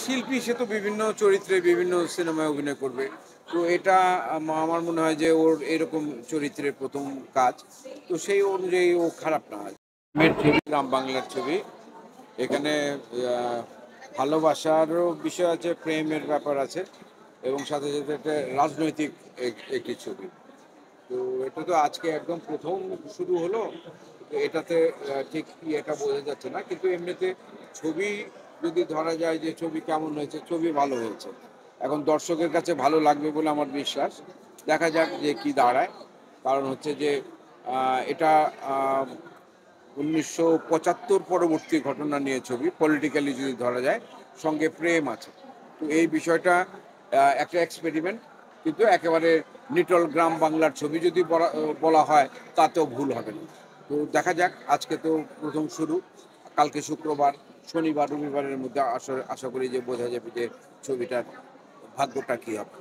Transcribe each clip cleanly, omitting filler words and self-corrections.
শিল্পী, সে তো বিভিন্ন চরিত্রে বিভিন্ন সিনেমায় অভিনয় করবে। তো এটা আমার মনে হয় যে ওর এরকম চরিত্রের প্রথম কাজ। তো সেই অনুযায়ী ও খারাপ না। মেয়ের ছবি, গ্রাম বাংলার ছবি। এখানে আহ, ভালোবাসারও বিষয় আছে, প্রেমের ব্যাপার আছে, এবং সাথে সাথে একটা রাজনৈতিক একটি ছবি। তো এটা তো আজকে একদম প্রথম শুরু হলো। তো এটাতে ঠিক এটা বোঝা যাচ্ছে না, কিন্তু এমনিতে ছবি যদি ধরা যায় যে ছবি কেমন হয়েছে, ছবি ভালো হয়েছে। এখন দর্শকের কাছে ভালো লাগবে বলে আমার বিশ্বাস। দেখা যাক যে কি দাঁড়ায়। কারণ হচ্ছে যে এটা 1975 পরবর্তী ঘটনা নিয়ে ছবি, পলিটিক্যালি যদি ধরা যায়, সঙ্গে প্রেম আছে। তো এই বিষয়টা একটা এক্সপেরিমেন্ট, কিন্তু একেবারে নিটল গ্রাম বাংলার ছবি যদি বলা হয় তাতেও ভুল হবে না। তো দেখা যাক, আজকে তো প্রথম শুরু। কালকে শুক্রবার, শনিবার, রবিবারের মধ্যে আশা করি যে বোঝা যাবে যে ছবিটার ভাগ্যটা কি হবে।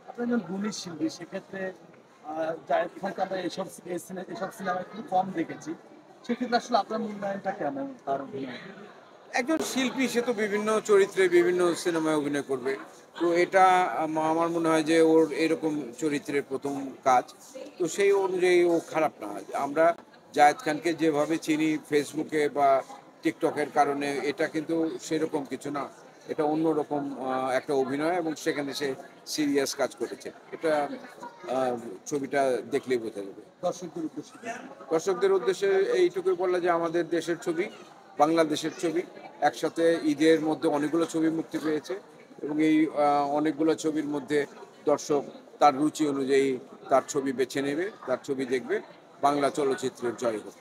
আপনি একজন গুণী শিল্পী, সেক্ষেত্রে জায়েদ খানকে আমরা এসব সিনেমায় খুব কম দেখেছি। সেক্ষেত্রে আসলে আপনার মূল্যায়নটা কেমন তার অভিনয়? একজন শিল্পী, সে তো বিভিন্ন চরিত্রে বিভিন্ন সিনেমায় অভিনয় করবে। তো এটা আমার মনে হয় যে ওর এরকম চরিত্রের প্রথম কাজ। তো সেই অনুযায়ী ও খারাপ না। আমরা জায়েদ খানকে যেভাবে চিনি ফেসবুকে বা টিকটকের কারণে, এটা কিন্তু সেরকম কিছু না। এটা অন্যরকম একটা অভিনয়, এবং সেখানে সে সিরিয়াস কাজ করেছে। এটা আহ, ছবিটা দেখলেই বোঝা যাবে। দর্শকদের উদ্দেশ্যে দর্শকদের উদ্দেশ্যে এইটুকুই বললা যে আমাদের দেশের ছবি, বাংলাদেশের ছবি, একসাথে ঈদের মধ্যে অনেকগুলো ছবি মুক্তি পেয়েছে, এবং এই অনেকগুলো ছবির মধ্যে দর্শক তার রুচি অনুযায়ী তার ছবি বেছে নেবে, তার ছবি দেখবে। বাংলা চলচ্চিত্রের জয় হোক।